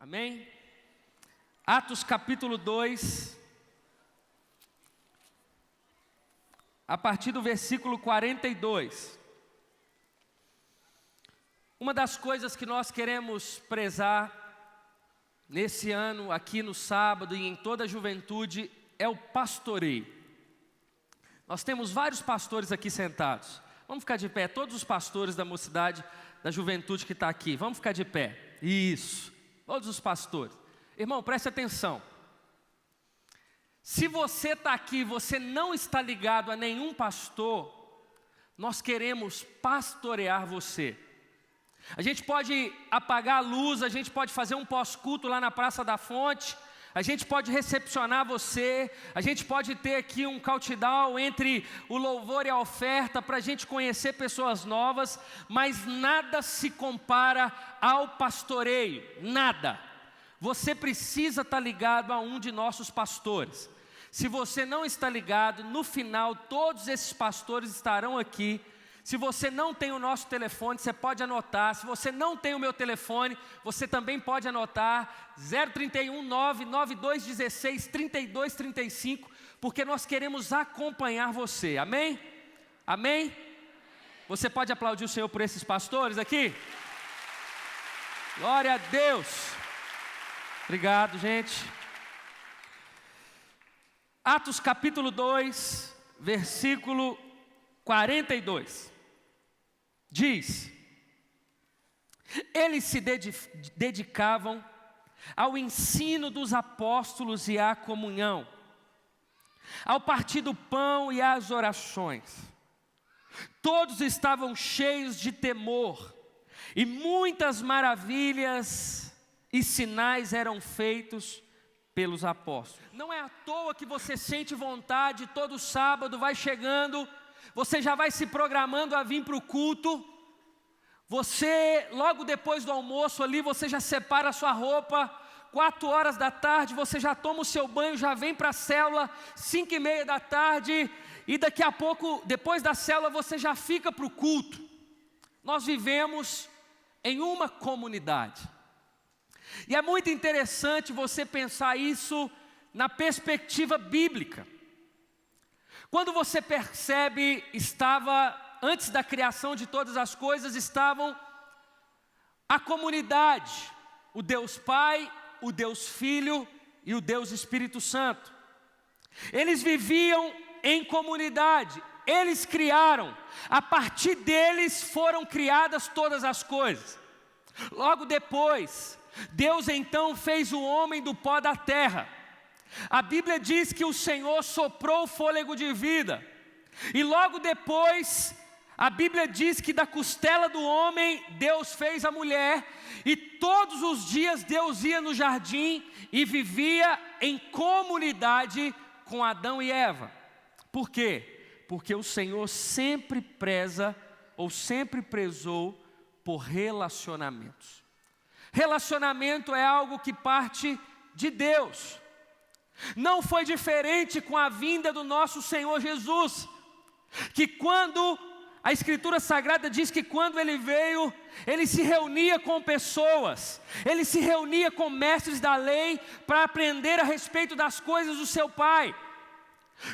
Amém? Atos capítulo 2, a partir do versículo 42. Uma das coisas que nós queremos prezar nesse ano, aqui no sábado e em toda a juventude, é o pastoreio. Nós temos vários pastores aqui sentados. Vamos ficar de pé, todos os pastores da mocidade, da juventude que está aqui. Vamos ficar de pé. Isso, todos os pastores. Irmão, preste atenção. Se você está aqui e você não está ligado a nenhum pastor, nós queremos pastorear você. A gente pode apagar a luz, a gente pode fazer um pós-culto lá na Praça da Fonte, a gente pode recepcionar você, a gente pode ter aqui um countdown entre o louvor e a oferta para a gente conhecer pessoas novas, mas nada se compara ao pastoreio, nada. Você precisa estar ligado a um de nossos pastores. Se você não está ligado, no final todos esses pastores estarão aqui. Se você não tem o nosso telefone, você pode anotar. Se você não tem o meu telefone, você também pode anotar 031 99216 3235, porque nós queremos acompanhar você. Amém? Amém? Você pode aplaudir o Senhor por esses pastores aqui? Glória a Deus. Obrigado, gente. Atos capítulo 2, versículo 42. Diz: eles se dedicavam ao ensino dos apóstolos e à comunhão, ao partir do pão e às orações. Todos estavam cheios de temor, e muitas maravilhas e sinais eram feitos pelos apóstolos. Não é à toa que você sente vontade, todo sábado vai chegando, você já vai se programando a vir para o culto. Você, logo depois do almoço ali, você já separa a sua roupa. 4 horas da tarde, você já toma o seu banho, já vem para a célula. 5:30 da tarde, e daqui a pouco, depois da célula, você já fica para o culto. Nós vivemos em uma comunidade. E é muito interessante você pensar isso na perspectiva bíblica. Quando você percebe, antes da criação de todas as coisas, estavam a comunidade, o Deus Pai, o Deus Filho e o Deus Espírito Santo. Eles viviam em comunidade, eles criaram, a partir deles foram criadas todas as coisas. Logo depois, Deus então fez o homem do pó da terra. A Bíblia diz que o Senhor soprou o fôlego de vida. E logo depois, a Bíblia diz que da costela do homem, Deus fez a mulher. E todos os dias Deus ia no jardim e vivia em comunidade com Adão e Eva. Por quê? Porque o Senhor sempre preza, ou sempre prezou, por relacionamentos. Relacionamento é algo que parte de Deus. Não foi diferente com a vinda do nosso Senhor Jesus, que quando a Escritura Sagrada diz que quando Ele veio, Ele se reunia com pessoas, Ele se reunia com mestres da lei para aprender a respeito das coisas do seu Pai.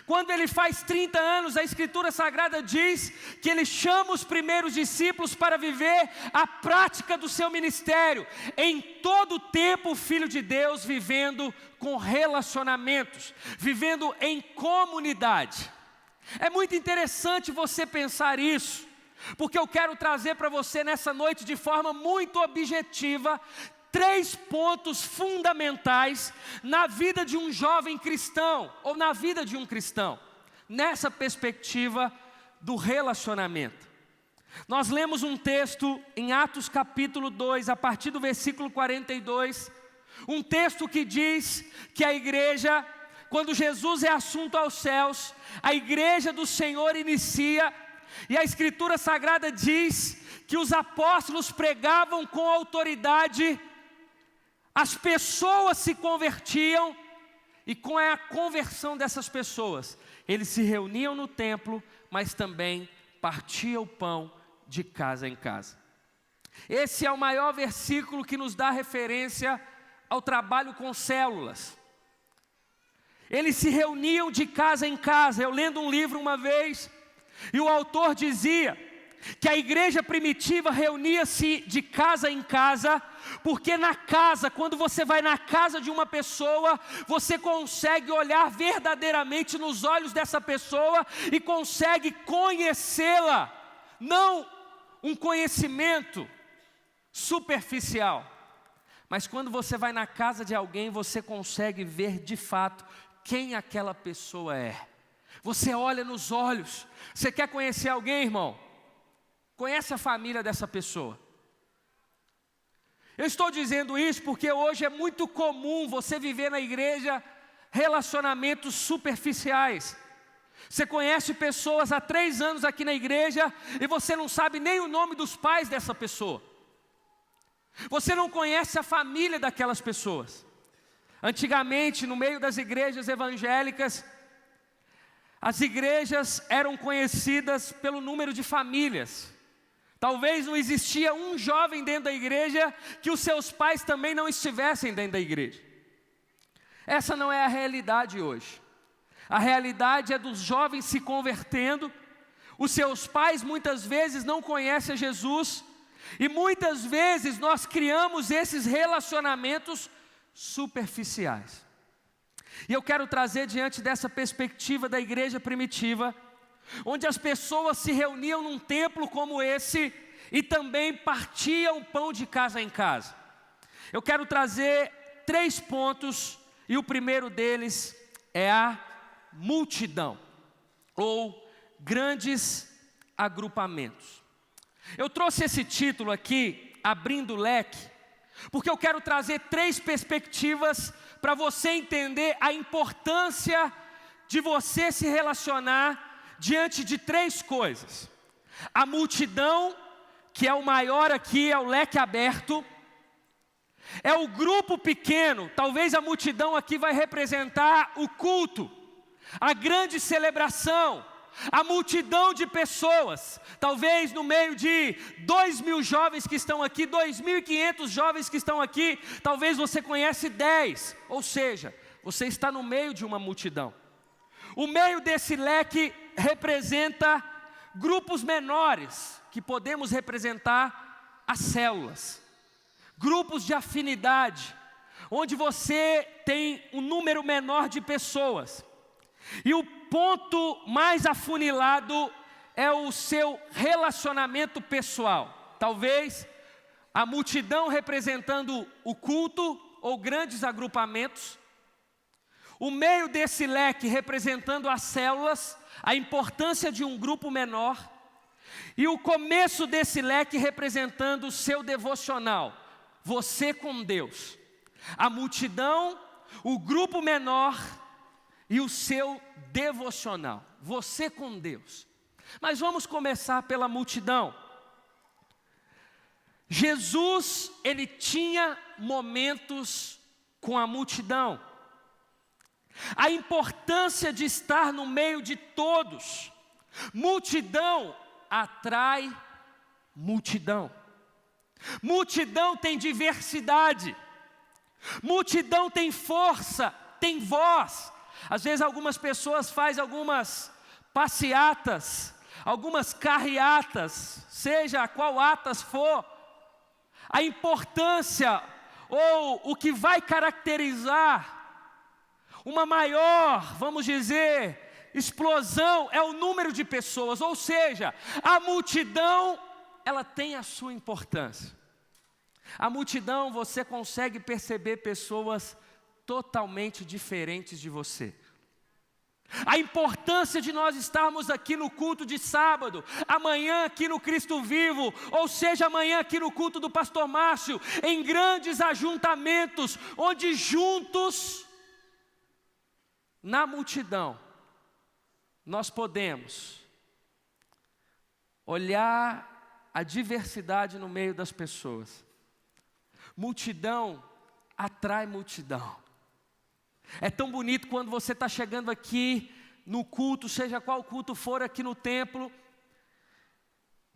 Quando Ele faz 30 anos, a Escritura Sagrada diz que Ele chama os primeiros discípulos para viver a prática do seu ministério. Em todo o tempo, o Filho de Deus vivendo com relacionamentos, vivendo em comunidade. É muito interessante você pensar isso, porque eu quero trazer para você nessa noite de forma muito objetiva 3 pontos fundamentais na vida de um jovem cristão, ou na vida de um cristão, nessa perspectiva do relacionamento. Nós lemos um texto em Atos capítulo 2, a partir do versículo 42, um texto que diz que a igreja, quando Jesus é assunto aos céus, a igreja do Senhor inicia, e a Escritura Sagrada diz que os apóstolos pregavam com autoridade. As pessoas se convertiam, e com a conversão dessas pessoas, eles se reuniam no templo, mas também partiam o pão de casa em casa. Esse é o maior versículo que nos dá referência ao trabalho com células. Eles se reuniam de casa em casa. Eu lendo um livro uma vez, e o autor dizia que a igreja primitiva reunia-se de casa em casa, porque na casa, quando você vai na casa de uma pessoa, você consegue olhar verdadeiramente nos olhos dessa pessoa e consegue conhecê-la, não um conhecimento superficial, mas quando você vai na casa de alguém, você consegue ver de fato quem aquela pessoa é. Você olha nos olhos. Você quer conhecer alguém, irmão? Conhece a família dessa pessoa. Eu estou dizendo isso porque hoje é muito comum você viver na igreja relacionamentos superficiais. Você conhece pessoas há 3 anos aqui na igreja e você não sabe nem o nome dos pais dessa pessoa. Você não conhece a família daquelas pessoas. Antigamente, no meio das igrejas evangélicas, as igrejas eram conhecidas pelo número de famílias. Talvez não existia um jovem dentro da igreja que os seus pais também não estivessem dentro da igreja. Essa não é a realidade hoje. A realidade é dos jovens se convertendo. Os seus pais muitas vezes não conhecem Jesus. E muitas vezes nós criamos esses relacionamentos superficiais. E eu quero trazer diante dessa perspectiva da igreja primitiva, onde as pessoas se reuniam num templo como esse e também partiam pão de casa em casa. Eu quero trazer 3 pontos e o primeiro deles é a multidão ou grandes agrupamentos. Eu trouxe esse título aqui, Abrindo o Leque, porque eu quero trazer 3 perspectivas para você entender a importância de você se relacionar diante de 3 coisas. A multidão, que é o maior aqui, é o leque aberto. É o grupo pequeno, talvez a multidão aqui vai representar o culto, a grande celebração, a multidão de pessoas, talvez no meio de 2.000 jovens que estão aqui, 2.500 jovens que estão aqui, talvez você conhece 10, ou seja, você está no meio de uma multidão. O meio desse leque representa grupos menores, que podemos representar as células, grupos de afinidade, onde você tem um número menor de pessoas. E o ponto mais afunilado é o seu relacionamento pessoal. Talvez a multidão representando o culto ou grandes agrupamentos. O meio desse leque representando as células, a importância de um grupo menor. E o começo desse leque representando o seu devocional, você com Deus. A multidão, o grupo menor e o seu devocional, você com Deus. Mas vamos começar pela multidão. Jesus, ele tinha momentos com a multidão. A importância de estar no meio de todos. Multidão atrai multidão. Multidão tem diversidade. Multidão tem força, tem voz. Às vezes algumas pessoas fazem algumas passeatas, algumas carreatas, seja qual atas for. A importância ou o que vai caracterizar uma maior, vamos dizer, explosão é o número de pessoas. Ou seja, a multidão, ela tem a sua importância. A multidão, você consegue perceber pessoas totalmente diferentes de você. A importância de nós estarmos aqui no culto de sábado, amanhã aqui no Cristo Vivo, ou seja, amanhã aqui no culto do Pastor Márcio, em grandes ajuntamentos, onde juntos, na multidão, nós podemos olhar a diversidade no meio das pessoas. Multidão atrai multidão. É tão bonito quando você está chegando aqui no culto, seja qual culto for aqui no templo,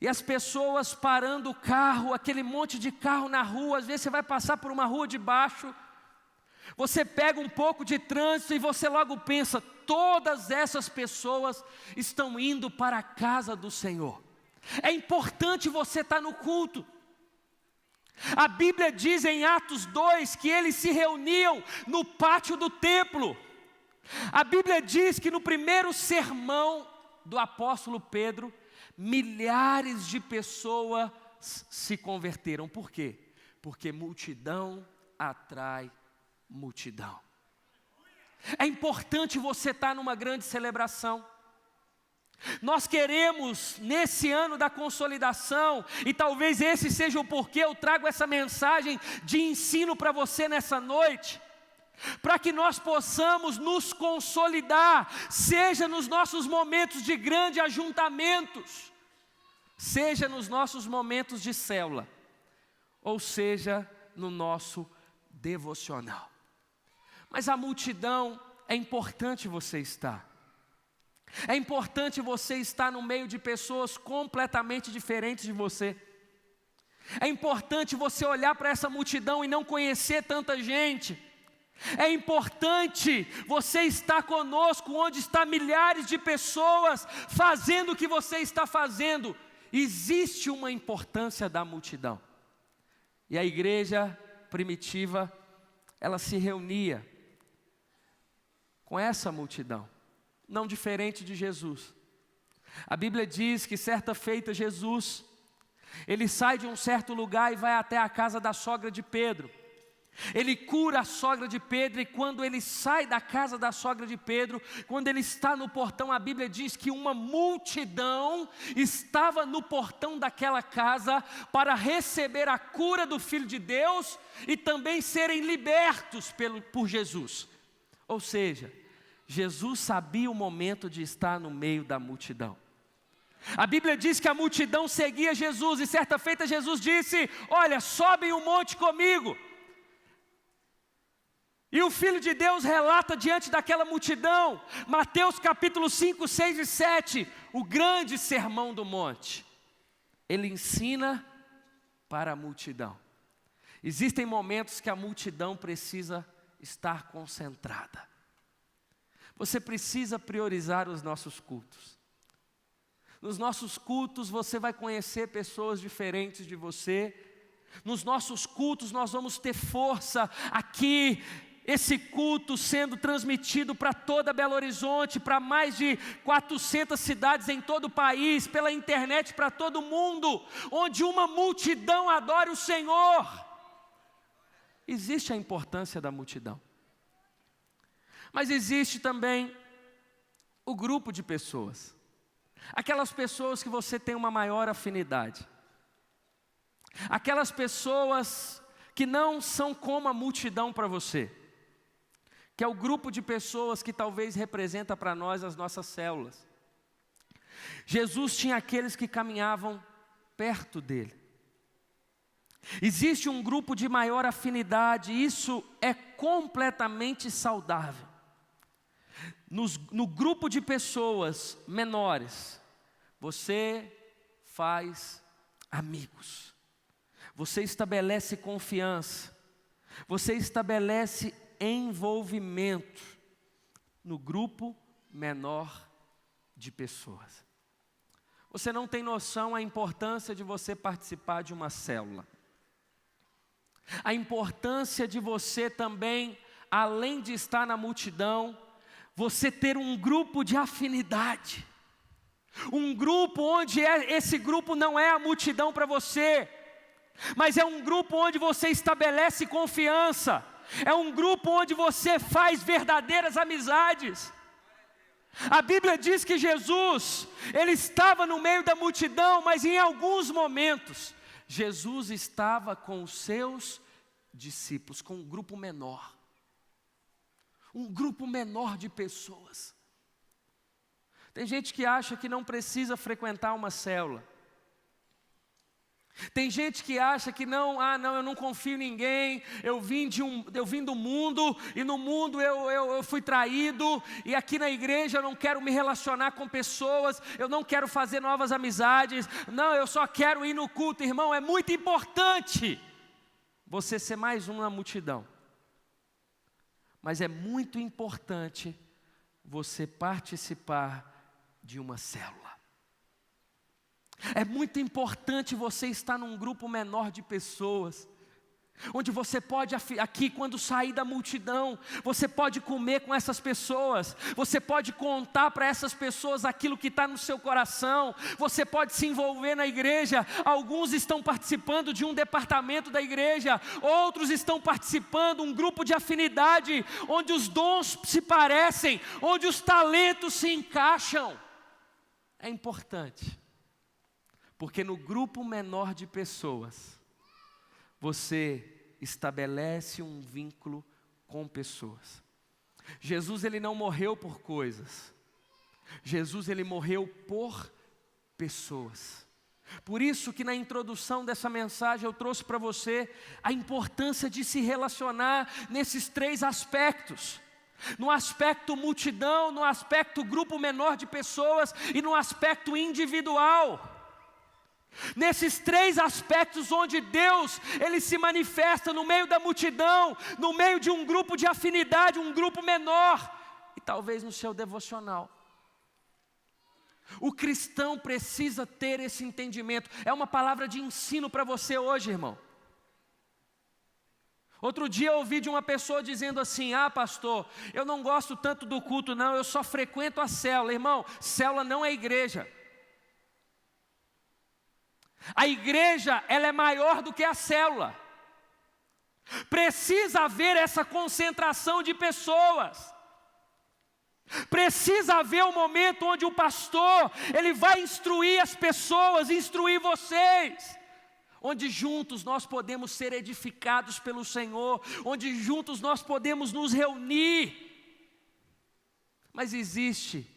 e as pessoas parando o carro, aquele monte de carro na rua. Às vezes você vai passar por uma rua de baixo, Você pega um pouco de trânsito e você logo pensa: todas essas pessoas estão indo para a casa do Senhor. É importante você estar no culto. A Bíblia diz em Atos 2 que eles se reuniam no pátio do templo. A Bíblia diz que no primeiro sermão do apóstolo Pedro, milhares de pessoas se converteram. Por quê? Porque multidão atrai multidão. É importante você estar numa grande celebração. Nós queremos, nesse ano da consolidação, e talvez esse seja o porquê eu trago essa mensagem de ensino para você nessa noite, para que nós possamos nos consolidar, seja nos nossos momentos de grande ajuntamentos, seja nos nossos momentos de célula, ou seja no nosso devocional. Mas a multidão, é importante você estar. É importante você estar no meio de pessoas completamente diferentes de você. É importante você olhar para essa multidão e não conhecer tanta gente. É importante você estar conosco onde está milhares de pessoas fazendo o que você está fazendo. Existe uma importância da multidão. E a igreja primitiva, ela se reunia com essa multidão, não diferente de Jesus. A Bíblia diz que certa feita Jesus, ele sai de um certo lugar e vai até a casa da sogra de Pedro. Ele cura a sogra de Pedro, e quando ele sai da casa da sogra de Pedro, quando ele está no portão, a Bíblia diz que uma multidão estava no portão daquela casa para receber a cura do Filho de Deus e também serem libertos por Jesus. Ou seja, Jesus sabia o momento de estar no meio da multidão. A Bíblia diz que a multidão seguia Jesus, e certa feita Jesus disse: olha, sobem o monte comigo. E o Filho de Deus relata diante daquela multidão, Mateus capítulo 5, 6 e 7, o grande sermão do monte. Ele ensina para a multidão. Existem momentos que a multidão precisa estar concentrada. Você precisa priorizar os nossos cultos. Nos nossos cultos você vai conhecer pessoas diferentes de você. Nos nossos cultos nós vamos ter força aqui. Esse culto sendo transmitido para toda Belo Horizonte, para mais de 400 cidades em todo o país, pela internet para todo mundo, onde uma multidão adora o Senhor. Existe a importância da multidão. Mas existe também o grupo de pessoas. Aquelas pessoas que você tem uma maior afinidade. Aquelas pessoas que não são como a multidão para você. Que é o grupo de pessoas que talvez representa para nós as nossas células. Jesus tinha aqueles que caminhavam perto dele. Existe um grupo de maior afinidade, isso é completamente saudável. No grupo de pessoas menores, você faz amigos. Você estabelece confiança. Você estabelece envolvimento no grupo menor de pessoas. Você não tem noção a importância de você participar de uma célula. A importância de você também, além de estar na multidão, você ter um grupo de afinidade. Um grupo onde esse grupo não é a multidão para você, mas é um grupo onde você estabelece confiança. É um grupo onde você faz verdadeiras amizades. A Bíblia diz que Jesus, ele estava no meio da multidão, mas em alguns momentos, Jesus estava com os seus discípulos, com um grupo menor. Um grupo menor de pessoas. Tem gente que acha que não precisa frequentar uma célula. Tem gente que acha que não, eu não confio em ninguém, eu vim do mundo, e no mundo eu fui traído, e aqui na igreja eu não quero me relacionar com pessoas, eu não quero fazer novas amizades, não, eu só quero ir no culto. Irmão, é muito importante você ser mais um na multidão, mas é muito importante você participar de uma célula. É muito importante você estar num grupo menor de pessoas, onde você pode, aqui quando sair da multidão, você pode comer com essas pessoas, você pode contar para essas pessoas aquilo que está no seu coração, você pode se envolver na igreja. Alguns estão participando de um departamento da igreja, outros estão participando de um grupo de afinidade, onde os dons se parecem, onde os talentos se encaixam. É importante, porque no grupo menor de pessoas, você estabelece um vínculo com pessoas. Jesus, ele não morreu por coisas. Jesus, ele morreu por pessoas. Por isso que na introdução dessa mensagem eu trouxe para você a importância de se relacionar nesses 3 aspectos. No aspecto multidão, no aspecto grupo menor de pessoas e no aspecto individual. Nesses 3 aspectos onde Deus, ele se manifesta no meio da multidão, no meio de um grupo de afinidade, um grupo menor, e talvez no seu devocional. O cristão precisa ter esse entendimento. É uma palavra de ensino para você hoje, irmão. Outro dia eu ouvi de uma pessoa dizendo assim: pastor, eu não gosto tanto do culto não, eu só frequento a célula. Irmão, célula não é igreja. A igreja, ela é maior do que a célula. Precisa haver essa concentração de pessoas. Precisa haver um momento onde o pastor, ele vai instruir as pessoas, instruir vocês. Onde juntos nós podemos ser edificados pelo Senhor, onde juntos nós podemos nos reunir. Mas existe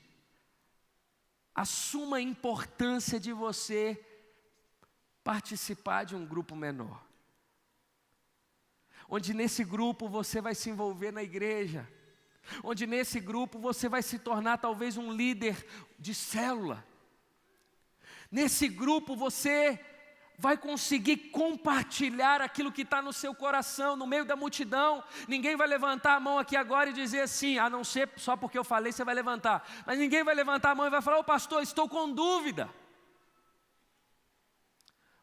a suma importância de você participar de um grupo menor, onde nesse grupo você vai se envolver na igreja, onde nesse grupo você vai se tornar talvez um líder de célula. Nesse grupo você vai conseguir compartilhar aquilo que está no seu coração, no meio da multidão. Ninguém vai levantar a mão aqui agora e dizer assim, a não ser só porque eu falei você vai levantar, mas ninguém vai levantar a mão e vai falar: pastor, estou com dúvida.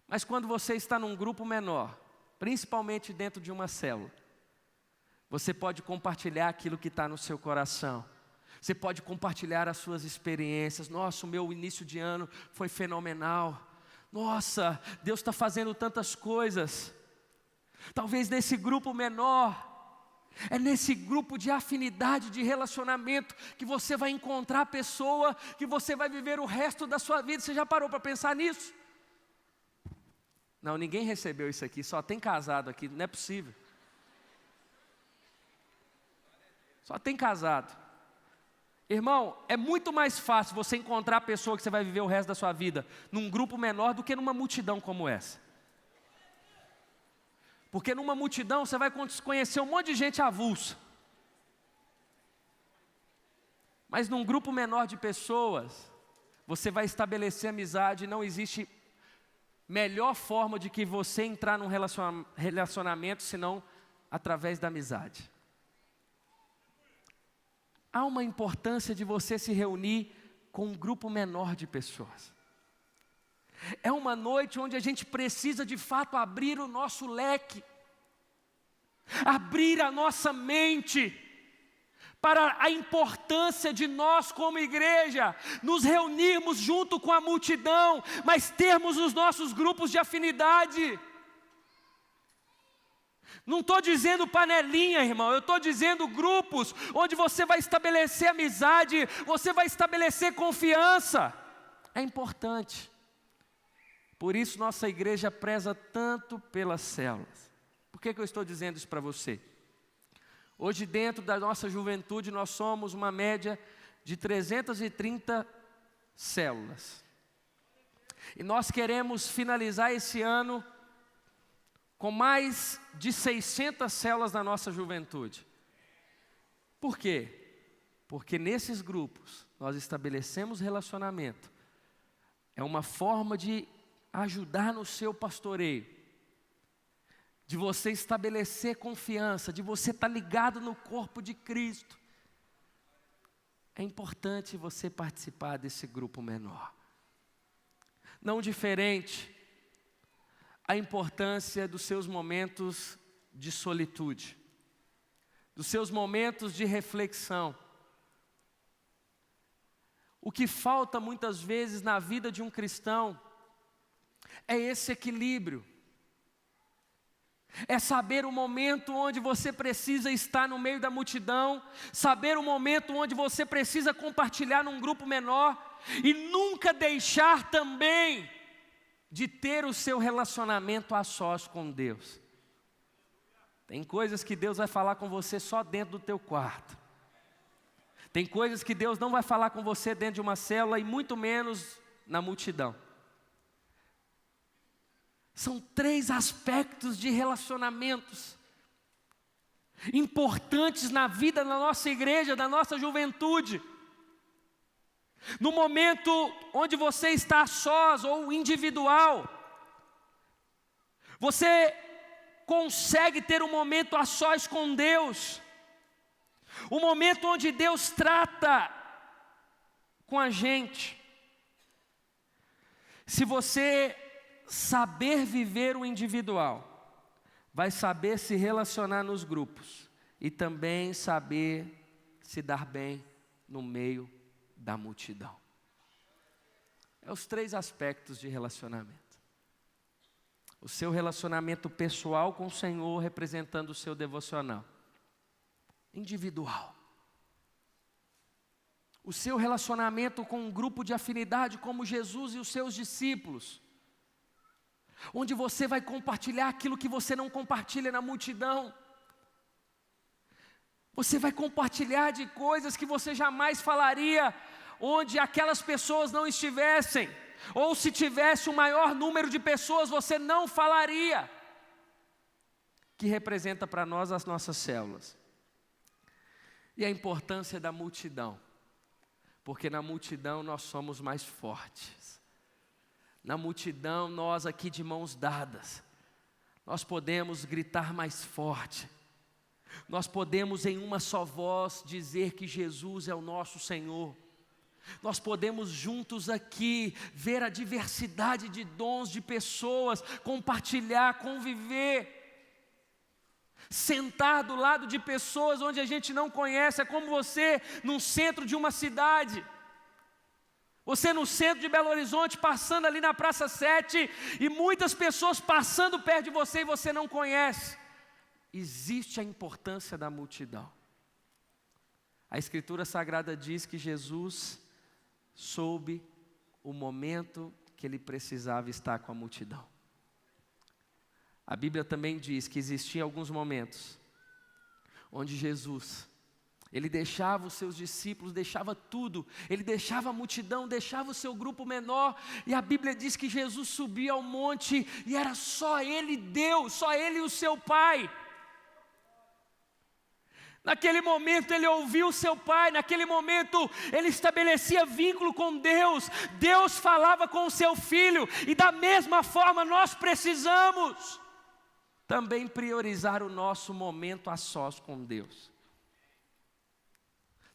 Mas quando você está num grupo menor, principalmente dentro de uma célula, você pode compartilhar aquilo que está no seu coração. Você pode compartilhar as suas experiências. Nossa, o meu início de ano foi fenomenal. Nossa, Deus está fazendo tantas coisas. Talvez nesse grupo menor, é nesse grupo de afinidade, de relacionamento, que você vai encontrar a pessoa que você vai viver o resto da sua vida. Você já parou para pensar nisso? Não, ninguém recebeu isso aqui, só tem casado aqui, não é possível. Só tem casado. Irmão, é muito mais fácil você encontrar a pessoa que você vai viver o resto da sua vida num grupo menor do que numa multidão como essa. Porque numa multidão você vai conhecer um monte de gente avulsa. Mas num grupo menor de pessoas, você vai estabelecer amizade. Não existe melhor forma de que você entrar num relacionamento senão através da amizade. Há uma importância de você se reunir com um grupo menor de pessoas. É uma noite onde a gente precisa de fato abrir o nosso leque, abrir a nossa mente para a importância de nós como igreja, nos reunirmos junto com a multidão, mas termos os nossos grupos de afinidade. Não estou dizendo panelinha, irmão, eu estou dizendo grupos, onde você vai estabelecer amizade, você vai estabelecer confiança. É importante. Por isso nossa igreja preza tanto pelas células. Por que eu estou dizendo isso para você? Hoje dentro da nossa juventude nós somos uma média de 330 células. E nós queremos finalizar esse ano com mais de 600 células na nossa juventude. Por quê? Porque nesses grupos nós estabelecemos relacionamento. É uma forma de ajudar no seu pastoreio. de você estabelecer confiança, de você estar ligado no corpo de Cristo, é importante você participar desse grupo menor. Não diferente a importância dos seus momentos de solitude, dos seus momentos de reflexão. O que falta muitas vezes na vida de um cristão é esse equilíbrio. É saber o momento onde você precisa estar no meio da multidão, saber o momento onde você precisa compartilhar num grupo menor, e nunca deixar também de ter o seu relacionamento a sós com Deus. Tem coisas que Deus vai falar com você só dentro do teu quarto. Tem coisas que Deus não vai falar com você dentro de uma célula e muito menos na multidão. São 3 aspectos de relacionamentos importantes na vida da nossa igreja, da nossa juventude. No momento onde você está a sós ou individual, você consegue ter um momento a sós com Deus, um momento onde Deus trata com a gente. Se você saber viver o individual, vai saber se relacionar nos grupos e também saber se dar bem no meio da multidão. É os 3 aspectos de relacionamento. O seu relacionamento pessoal com o Senhor, representando o seu devocional. Individual. O seu relacionamento com um grupo de afinidade como Jesus e os seus discípulos, onde você vai compartilhar aquilo que você não compartilha na multidão. Você vai compartilhar de coisas que você jamais falaria onde aquelas pessoas não estivessem, ou se tivesse um maior número de pessoas, você não falaria. Que representa para nós as nossas células. E a importância da multidão, porque na multidão nós somos mais fortes. Na multidão, nós aqui de mãos dadas, nós podemos gritar mais forte. Nós podemos em uma só voz dizer que Jesus é o nosso Senhor. Nós podemos juntos aqui ver a diversidade de dons de pessoas, compartilhar, conviver. Sentar do lado de pessoas onde a gente não conhece, é como você num centro de uma cidade. Você no centro de Belo Horizonte, passando ali na Praça 7, e muitas pessoas passando perto de você e você não conhece. Existe a importância da multidão. A Escritura Sagrada diz que Jesus soube o momento que ele precisava estar com a multidão. A Bíblia também diz que existiam alguns momentos onde Jesus, ele deixava os seus discípulos, deixava tudo, ele deixava a multidão, deixava o seu grupo menor, e a Bíblia diz que Jesus subia ao monte e era só ele Deus, só ele e o seu Pai. Naquele momento ele ouvia o seu Pai, naquele momento ele estabelecia vínculo com Deus, Deus falava com o seu Filho, e da mesma forma nós precisamos também priorizar o nosso momento a sós com Deus.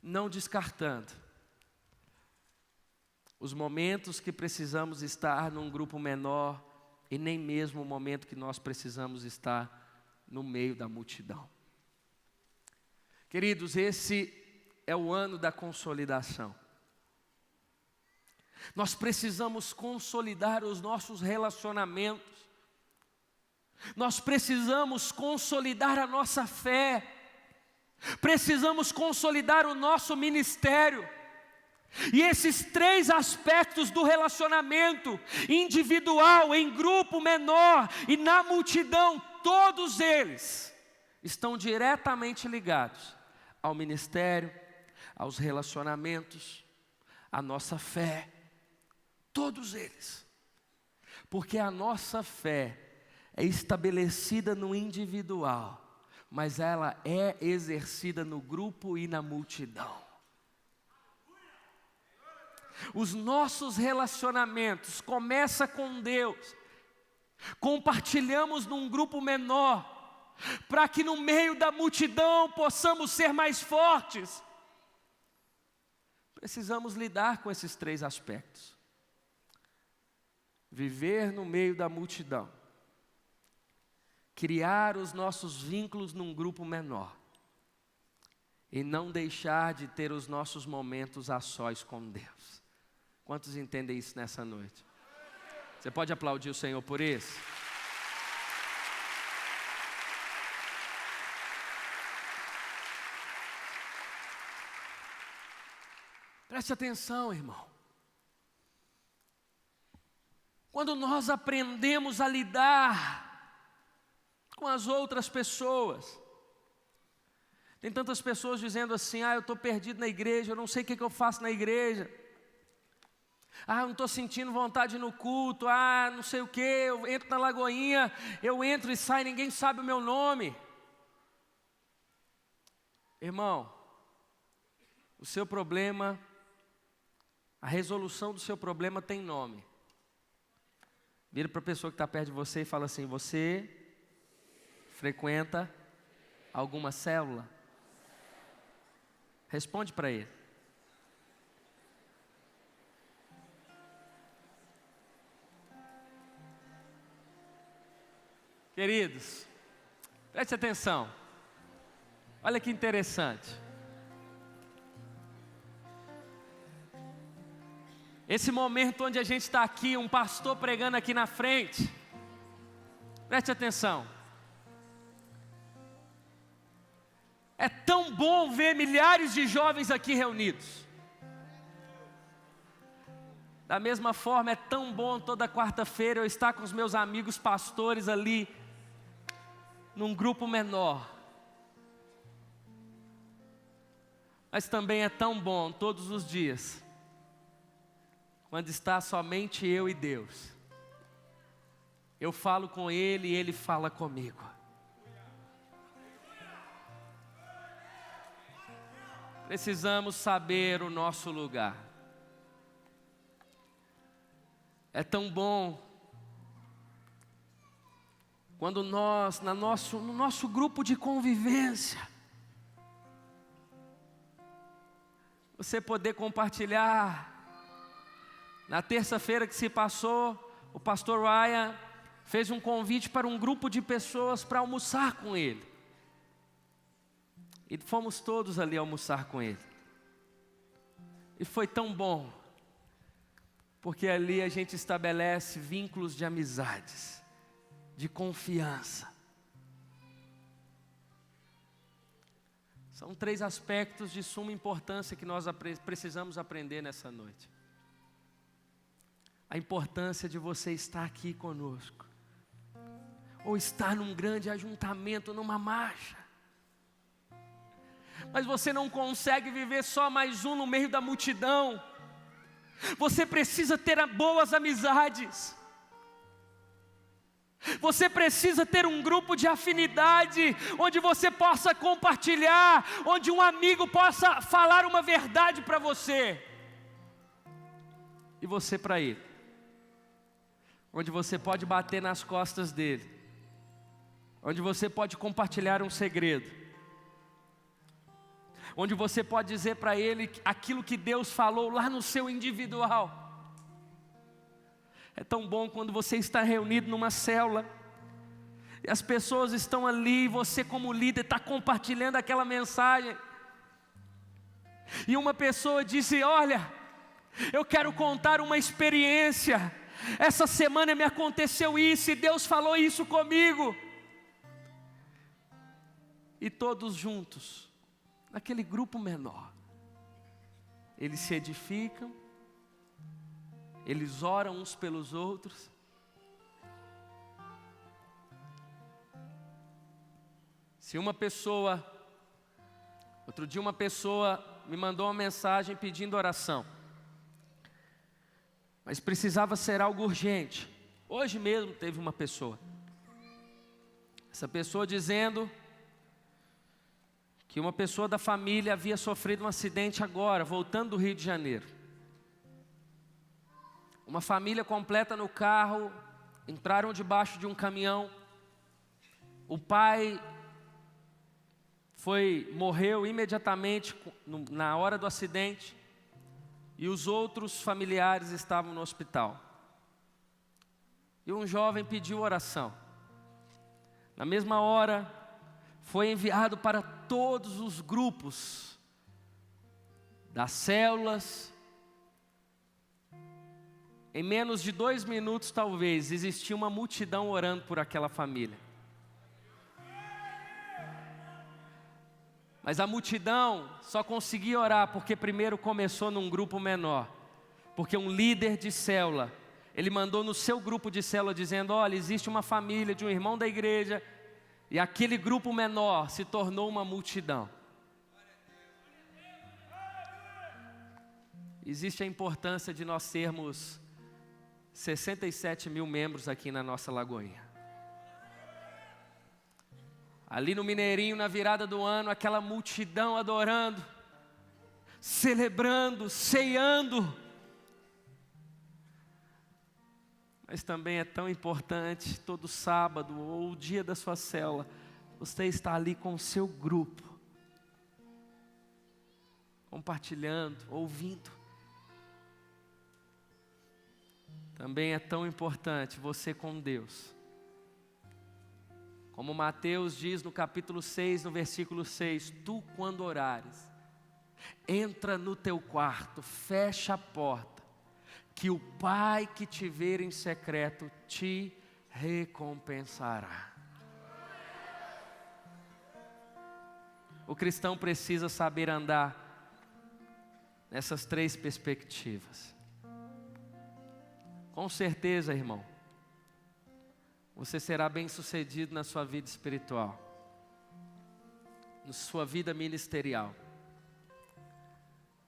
Não descartando os momentos que precisamos estar num grupo menor e nem mesmo o momento que nós precisamos estar no meio da multidão. Queridos, esse é o ano da consolidação. Nós precisamos consolidar os nossos relacionamentos. Nós precisamos consolidar a nossa fé. Precisamos consolidar o nosso ministério. E esses 3 aspectos do relacionamento, individual, em grupo menor e na multidão, todos eles estão diretamente ligados ao ministério, aos relacionamentos, à nossa fé. Todos eles. Porque a nossa fé é estabelecida no individual, mas ela é exercida no grupo e na multidão. Os nossos relacionamentos começam com Deus, compartilhamos num grupo menor, para que no meio da multidão possamos ser mais fortes. Precisamos lidar com esses 3 aspectos: viver no meio da multidão, criar os nossos vínculos num grupo menor, e não deixar de ter os nossos momentos a sós com Deus. Quantos entendem isso nessa noite? Você pode aplaudir o Senhor por isso? Preste atenção, irmão. Quando nós aprendemos a lidar com as outras pessoas, tem tantas pessoas dizendo assim: eu estou perdido na igreja, eu não sei o que eu faço na igreja. Eu não estou sentindo vontade no culto, não sei o que, eu entro na lagoinha, eu entro e saio, ninguém sabe o meu nome. Irmão, o seu problema, a resolução do seu problema tem nome. Vira para a pessoa que está perto de você e fala assim: você frequenta alguma célula? Responde para ele. Queridos, preste atenção. Olha que interessante. Esse momento onde a gente está aqui, um pastor pregando aqui na frente, preste atenção. É tão bom ver milhares de jovens aqui reunidos. Da mesma forma, é tão bom toda quarta-feira eu estar com os meus amigos pastores ali, num grupo menor. Mas também é tão bom todos os dias, quando está somente eu e Deus. Eu falo com Ele e Ele fala comigo. Precisamos saber o nosso lugar. É tão bom quando nós, no nosso grupo de convivência, você poder compartilhar. Na terça-feira que se passou, o pastor Ryan fez um convite para um grupo de pessoas para almoçar com ele. E fomos todos ali almoçar com ele. E foi tão bom, porque ali a gente estabelece vínculos de amizades, de confiança. São 3 aspectos de suma importância que nós precisamos aprender nessa noite. A importância de você estar aqui conosco, ou estar num grande ajuntamento, numa marcha. Mas você não consegue viver só mais um no meio da multidão. Você precisa ter boas amizades. Você precisa ter um grupo de afinidade, onde você possa compartilhar, onde um amigo possa falar uma verdade para você, e você para ele. Onde você pode bater nas costas dele, onde você pode compartilhar um segredo, onde você pode dizer para ele aquilo que Deus falou lá no seu individual. É tão bom quando você está reunido numa célula, e as pessoas estão ali, e você como líder está compartilhando aquela mensagem, e uma pessoa disse: olha, eu quero contar uma experiência, essa semana me aconteceu isso, e Deus falou isso comigo. E todos juntos, naquele grupo menor, eles se edificam, eles oram uns pelos outros. Se uma pessoa, outro dia uma pessoa me mandou uma mensagem pedindo oração, mas precisava ser algo urgente. Hoje mesmo teve uma pessoa, essa pessoa dizendo que uma pessoa da família havia sofrido um acidente agora, voltando do Rio de Janeiro. Uma família completa no carro, entraram debaixo de um caminhão. O pai morreu imediatamente na hora do acidente, e os outros familiares estavam no hospital. E um jovem pediu oração. Na mesma hora, foi enviado para todos os grupos das células. Em menos de 2 minutos, talvez, existia uma multidão orando por aquela família. Mas a multidão só conseguia orar porque primeiro começou num grupo menor. Porque um líder de célula, ele mandou no seu grupo de célula dizendo: olha, existe uma família de um irmão da igreja, e aquele grupo menor se tornou uma multidão. Existe a importância de nós sermos 67 mil membros aqui na nossa Lagoinha. Ali no Mineirinho, na virada do ano, aquela multidão adorando, celebrando, ceando. Mas também é tão importante, todo sábado ou o dia da sua célula, você está ali com o seu grupo, compartilhando, ouvindo. Também é tão importante você com Deus. Como Mateus diz no capítulo 6, no versículo 6, tu quando orares, entra no teu quarto, fecha a porta, que o Pai que te ver em secreto te recompensará. O cristão precisa saber andar nessas 3 perspectivas. Com certeza, irmão, você será bem-sucedido na sua vida espiritual, na sua vida ministerial,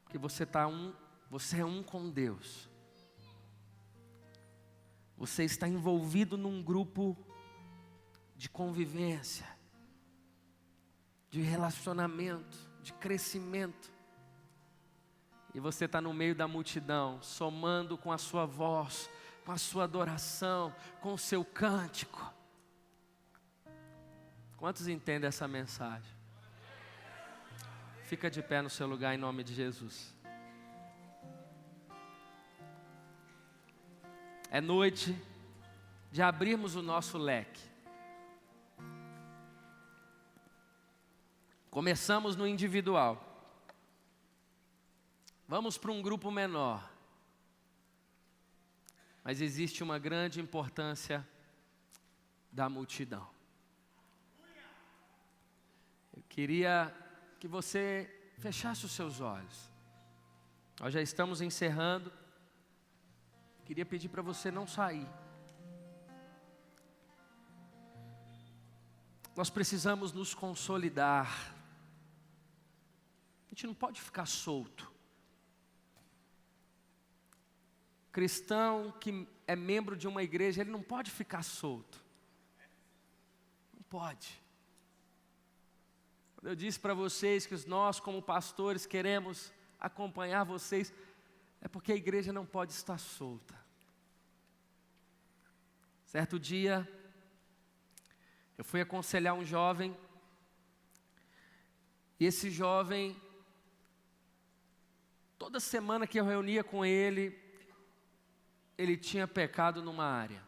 porque você é um com Deus. Você está envolvido num grupo de convivência, de relacionamento, de crescimento. E você está no meio da multidão, somando com a sua voz, com a sua adoração, com o seu cântico. Quantos entendem essa mensagem? Fica de pé no seu lugar em nome de Jesus. É noite de abrirmos o nosso leque. Começamos no individual. Vamos para um grupo menor. Mas existe uma grande importância da multidão. Eu queria que você fechasse os seus olhos. Nós já estamos encerrando. Queria pedir para você não sair. Nós precisamos nos consolidar. A gente não pode ficar solto. Cristão que é membro de uma igreja, ele não pode ficar solto. Não pode. Quando eu disse para vocês que nós como pastores queremos acompanhar vocês, é porque a igreja não pode estar solta. Certo dia, eu fui aconselhar um jovem, e esse jovem, toda semana que eu reunia com ele tinha pecado numa área.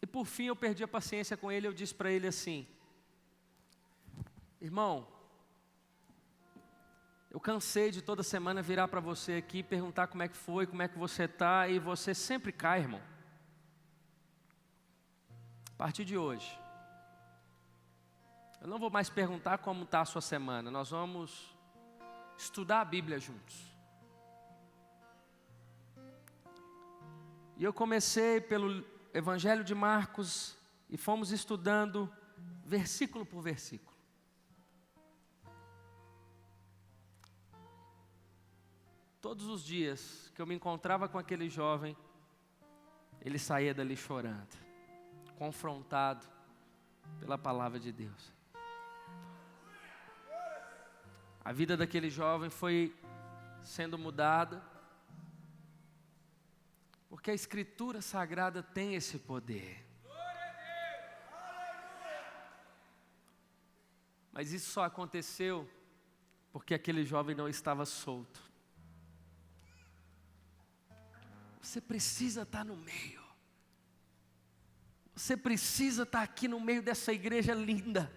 E por fim eu perdi a paciência com ele, eu disse para ele assim: irmão, eu cansei de toda semana virar para você aqui, perguntar como é que foi, como é que você está, e você sempre cai, irmão. A partir de hoje, eu não vou mais perguntar como está a sua semana, nós vamos estudar a Bíblia juntos. E eu comecei pelo Evangelho de Marcos e fomos estudando versículo por versículo. Todos os dias que eu me encontrava com aquele jovem, ele saía dali chorando, confrontado pela palavra de Deus. A vida daquele jovem foi sendo mudada, porque Porque a Escritura Sagrada tem esse poder. Mas isso só aconteceu porque aquele jovem não estava solto. Você precisa estar no meio. Você precisa estar aqui no meio dessa igreja linda.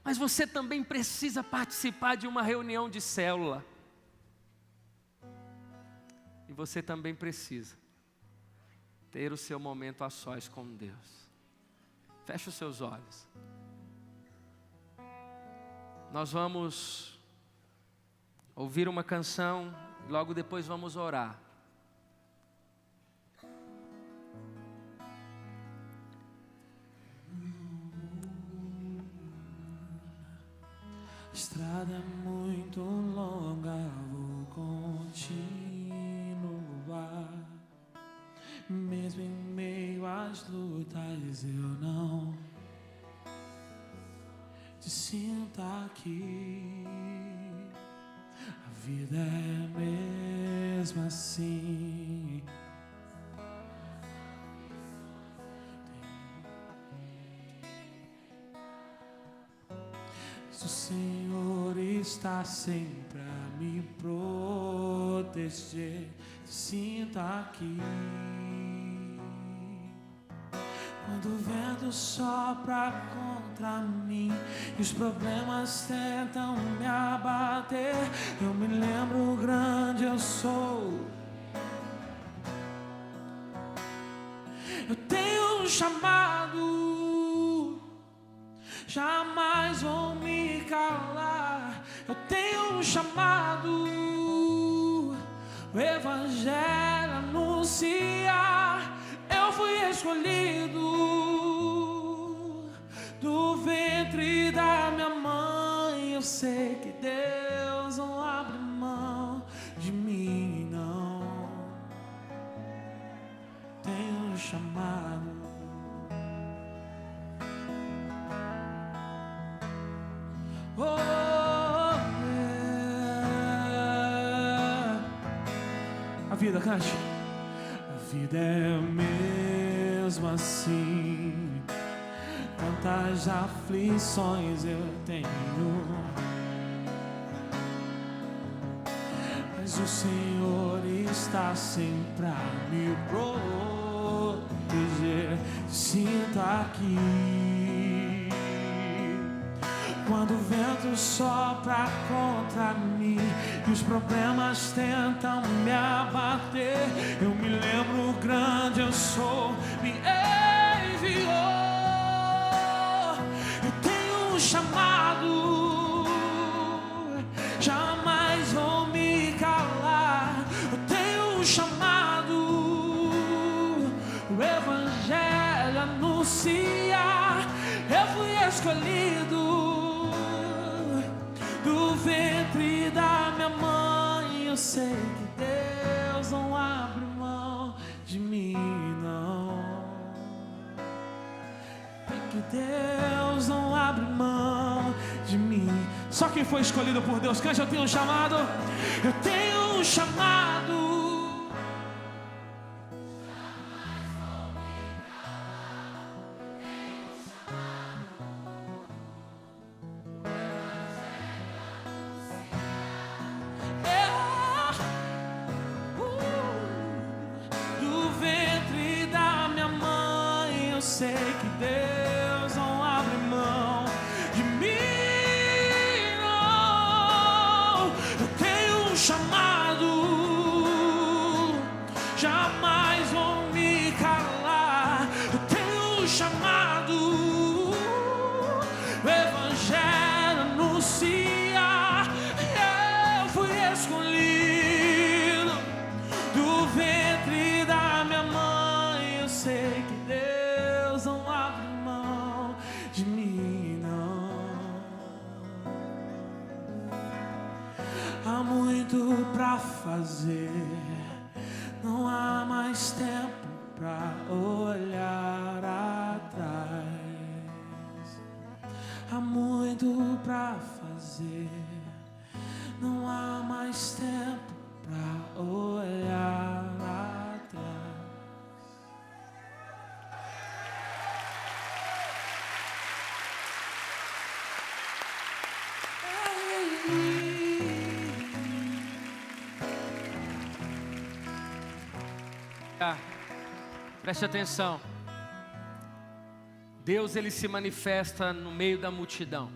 Mas você também precisa participar de uma reunião de célula. E você também precisa ter o seu momento a sós com Deus. Feche os seus olhos. Nós vamos ouvir uma canção e logo depois vamos orar. A estrada é muito longa, vou continuar. Mesmo em meio às lutas, eu não te sinto aqui. A vida é mesmo assim. O Senhor está sempre a me proteger. Te sinto aqui. Quando o vento sopra contra mim e os problemas tentam me abater, eu me lembro grande eu sou. Eu tenho um chamado, jamais vou me calar. Eu tenho um chamado, o Evangelho anunciar. Eu fui escolhido do ventre da minha mãe. Eu sei que Deus não abre mão de mim, não. Tenho um chamado. Oh, yeah. A vida, cante. A vida é mesmo assim. Quantas aflições eu tenho, mas o Senhor está sempre a me proteger. Sinta aqui. Quando o vento sopra contra mim e os problemas tentam me abater, eu me lembro grande eu sou, me enviou. Eu tenho um chamado, jamais vou me calar. Eu tenho um chamado, o Evangelho anunciar. Eu fui escolhido do ventre da minha mãe. Eu sei que Deus não abre mão de mim, não. Que Deus não abre mão de mim. Só quem foi escolhido por Deus, cante. Eu tenho um chamado, eu tenho um chamado. Eu sei que Deus não abre mão de mim, não. Eu tenho um chamado, jamais vou me calar. Eu tenho um chamado, o Evangelho anunciar. Eu fui escolhido do ventre da minha mãe. Eu sei que Deus não abre mão de mim, não. Há muito pra fazer, não há mais tempo pra olhar atrás. Há muito pra fazer, não há mais tempo pra olhar atrás. Preste atenção. Deus, Ele se manifesta no meio da multidão.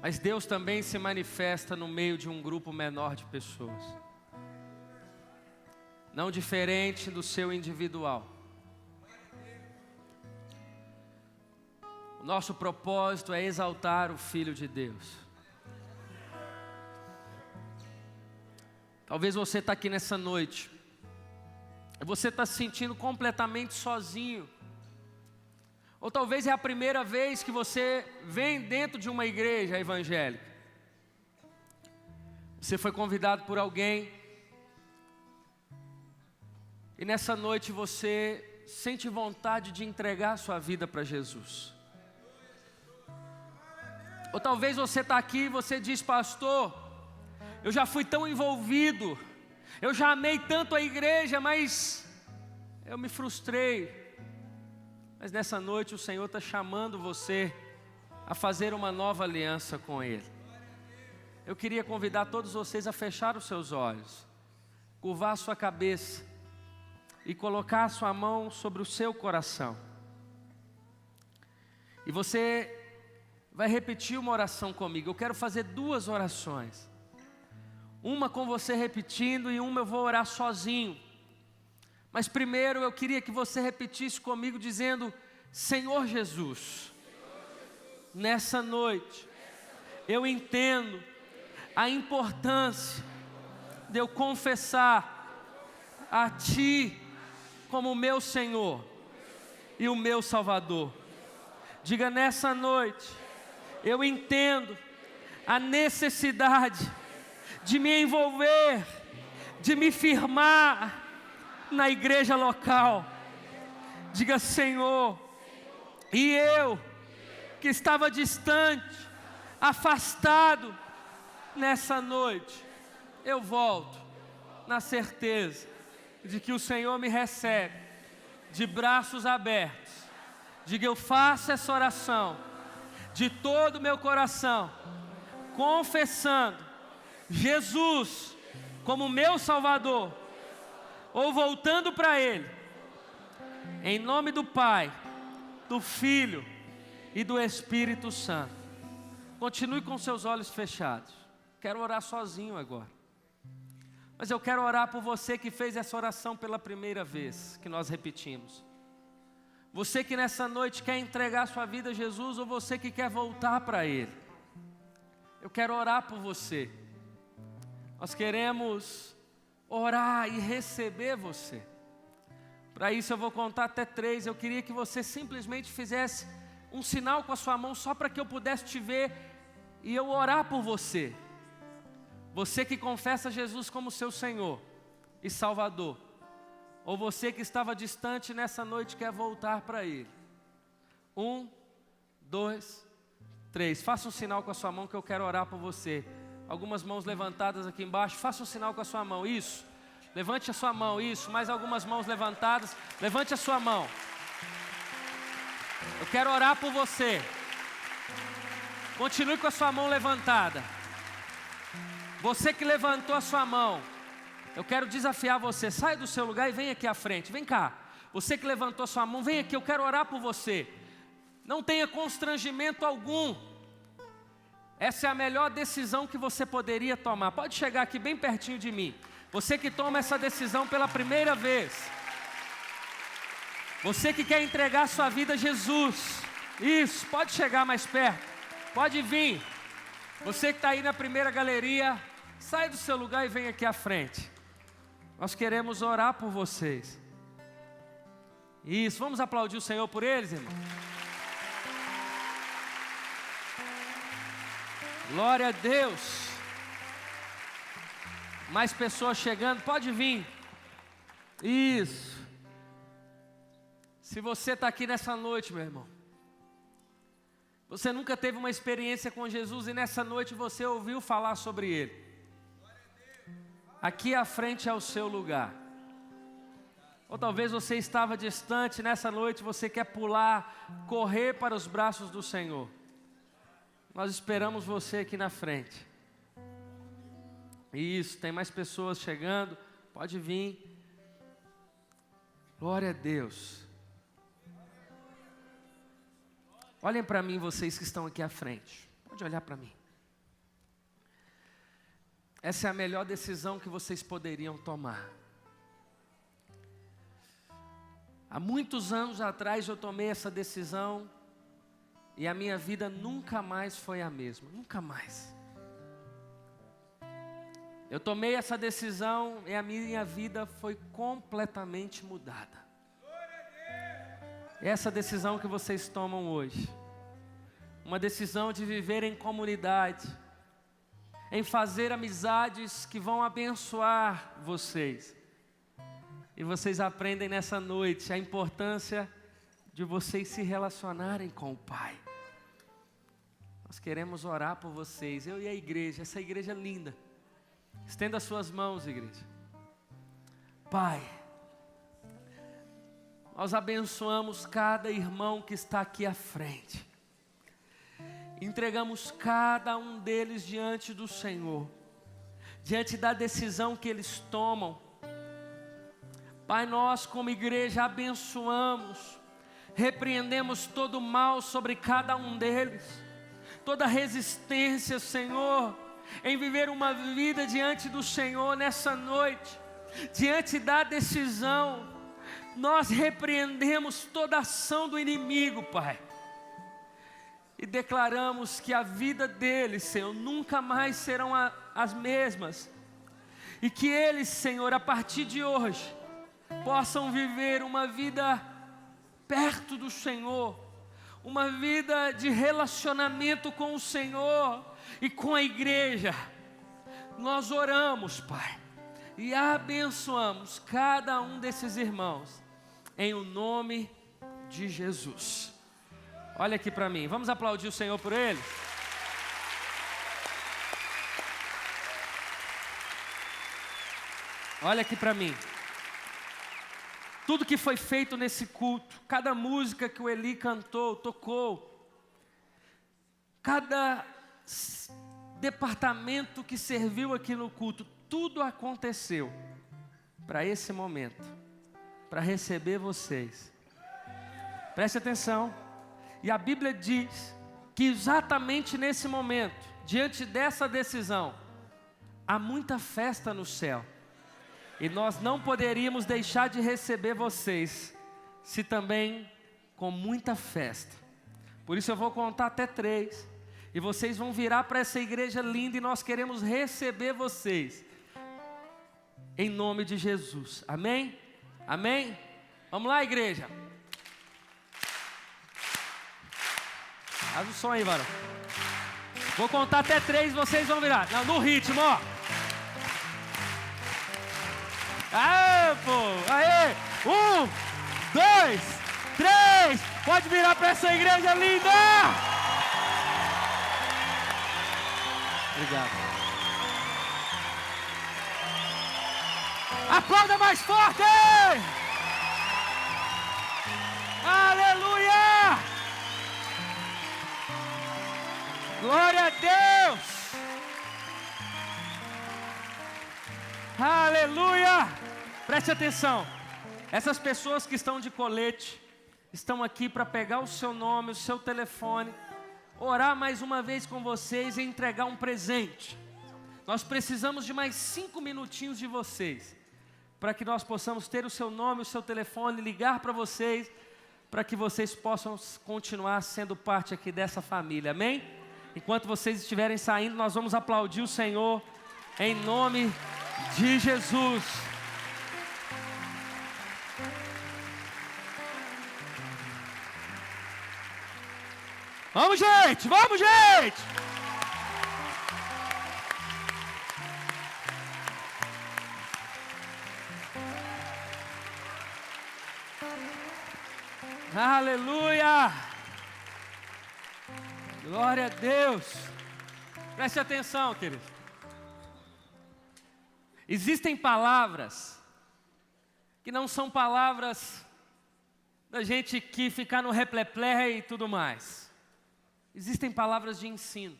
Mas Deus também se manifesta no meio de um grupo menor de pessoas. Não diferente do seu individual. O nosso propósito é exaltar o Filho de Deus. Talvez você está aqui nessa noite. Você está se sentindo completamente sozinho. Ou talvez é a primeira vez que você vem dentro de uma igreja evangélica. Você foi convidado por alguém. E nessa noite você sente vontade de entregar a sua vida para Jesus. Ou talvez você está aqui e você diz: pastor, eu já fui tão envolvido, eu já amei tanto a igreja, mas eu me frustrei. Mas nessa noite o Senhor está chamando você a fazer uma nova aliança com Ele. Eu queria convidar todos vocês a fechar os seus olhos, curvar a sua cabeça e colocar a sua mão sobre o seu coração. E você vai repetir uma oração comigo. Eu quero fazer 2 orações. Uma com você repetindo e uma eu vou orar sozinho. Mas primeiro eu queria que você repetisse comigo dizendo: Senhor Jesus, nessa noite eu entendo a importância de eu confessar a Ti como meu Senhor e o meu Salvador. Diga: nessa noite eu entendo a necessidade de me envolver, de me firmar na igreja local. Diga: Senhor, e eu que estava distante, afastado, nessa noite eu volto na certeza de que o Senhor me recebe de braços abertos. Diga: eu faço essa oração de todo o meu coração, confessando Jesus como meu Salvador, ou voltando para Ele, em nome do Pai, do Filho e do Espírito Santo. Continue com seus olhos fechados. Quero orar sozinho agora, mas eu quero orar por você que fez essa oração pela primeira vez, que nós repetimos. Você que nessa noite quer entregar sua vida a Jesus, ou você que quer voltar para Ele. Eu quero orar por você. Nós queremos orar e receber você. Para isso eu vou contar até 3. Eu queria que você simplesmente fizesse um sinal com a sua mão, só para que eu pudesse te ver e eu orar por você. Você que confessa Jesus como seu Senhor e Salvador, ou você que estava distante nessa noite quer voltar para Ele. 1, 2, 3. Faça um sinal com a sua mão que eu quero orar por você. Algumas mãos levantadas aqui embaixo. Faça um sinal com a sua mão. Isso. Levante a sua mão. Isso. Mais algumas mãos levantadas. Levante a sua mão. Eu quero orar por você. Continue com a sua mão levantada. Você que levantou a sua mão, eu quero desafiar você. Sai do seu lugar e vem aqui à frente. Vem cá. Você que levantou a sua mão, vem aqui. Eu quero orar por você. Não tenha constrangimento algum. Essa é a melhor decisão que você poderia tomar. Pode chegar aqui bem pertinho de mim. Você que toma essa decisão pela primeira vez. Você que quer entregar sua vida a Jesus. Isso, pode chegar mais perto. Pode vir. Você que está aí na primeira galeria, sai do seu lugar e vem aqui à frente. Nós queremos orar por vocês. Isso, vamos aplaudir o Senhor por eles, irmão. Glória a Deus. Mais pessoas chegando, pode vir. Isso. Se você está aqui nessa noite, meu irmão, você nunca teve uma experiência com Jesus e nessa noite você ouviu falar sobre Ele. Aqui à frente é o seu lugar. Ou talvez você estava distante, nessa noite você quer pular, correr para os braços do Senhor. Nós esperamos você aqui na frente. Isso, tem mais pessoas chegando. Pode vir. Glória a Deus. Olhem para mim, vocês que estão aqui à frente. Pode olhar para mim. Essa é a melhor decisão que vocês poderiam tomar. Há muitos anos atrás eu tomei essa decisão e a minha vida nunca mais foi a mesma. Nunca mais. Eu tomei essa decisão e a minha vida foi completamente mudada. Essa decisão que vocês tomam hoje, uma decisão de viver em comunidade, em fazer amizades que vão abençoar vocês. E vocês aprendem nessa noite a importância de vocês se relacionarem com o Pai. Nós queremos orar por vocês, eu e a igreja, essa igreja linda. Estenda as suas mãos, igreja. Pai, nós abençoamos cada irmão que está aqui à frente. Entregamos cada um deles diante do Senhor, diante da decisão que eles tomam. Pai, nós como igreja abençoamos, repreendemos todo o mal sobre cada um deles, toda resistência, Senhor, em viver uma vida diante do Senhor nessa noite, diante da decisão, nós repreendemos toda ação do inimigo, Pai, e declaramos que a vida deles, Senhor, nunca mais serão as mesmas, e que eles, Senhor, a partir de hoje, possam viver uma vida perto do Senhor, uma vida de relacionamento com o Senhor e com a igreja. Nós oramos, Pai, e abençoamos cada um desses irmãos, em o nome de Jesus. Olha aqui para mim, vamos aplaudir o Senhor por eles? Olha aqui para mim. Tudo que foi feito nesse culto, cada música que o Eli cantou, tocou, cada departamento que serviu aqui no culto, tudo aconteceu para esse momento, para receber vocês. Preste atenção. E a Bíblia diz que exatamente nesse momento, diante dessa decisão, há muita festa no céu. E nós não poderíamos deixar de receber vocês, se também com muita festa. Por isso eu vou contar até 3. E vocês vão virar para essa igreja linda e nós queremos receber vocês. Em nome de Jesus. Amém? Amém? Vamos lá, igreja. Faz o som aí, varão. Vou contar até 3, vocês vão virar. Não, no ritmo, ó. Aê, pô! Aê! 1, 2, 3! Pode virar para essa igreja linda! Obrigado. Aplauda mais forte! Aleluia! Glória a Deus! Aleluia! Preste atenção. Essas pessoas que estão de colete estão aqui para pegar o seu nome, o seu telefone, orar mais uma vez com vocês e entregar um presente. Nós precisamos de mais 5 minutinhos de vocês, para que nós possamos ter o seu nome, o seu telefone, ligar para vocês, para que vocês possam continuar sendo parte aqui dessa família, amém? Enquanto vocês estiverem saindo, nós vamos aplaudir o Senhor, em nome de Jesus. Vamos, gente! Vamos, gente! Aleluia! Glória a Deus! Preste atenção, querido. Existem palavras que não são palavras da gente que ficar no repleplé e tudo mais. Existem palavras de ensino.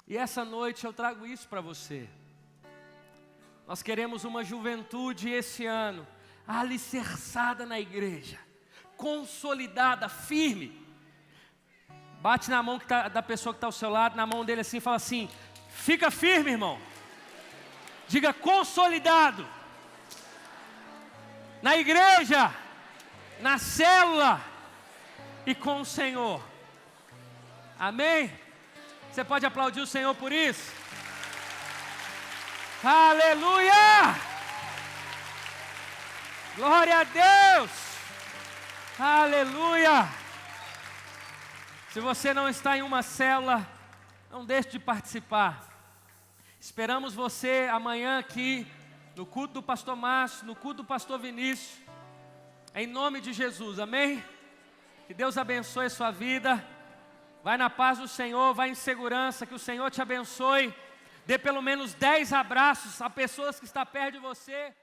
E essa noite eu trago isso para você. Nós queremos uma juventude esse ano, alicerçada na igreja, consolidada, firme. Bate na mão da pessoa que está ao seu lado, na mão dele assim, e fala assim: fica firme, irmão. Diga: consolidado. Na igreja, na célula e com o Senhor. Amém? Você pode aplaudir o Senhor por isso? Aleluia! Glória a Deus! Aleluia! Se você não está em uma célula, não deixe de participar. Esperamos você amanhã aqui, no culto do pastor Márcio, no culto do pastor Vinícius, em nome de Jesus, amém? Que Deus abençoe a sua vida, vai na paz do Senhor, vai em segurança, que o Senhor te abençoe, dê pelo menos 10 abraços a pessoas que estão perto de você.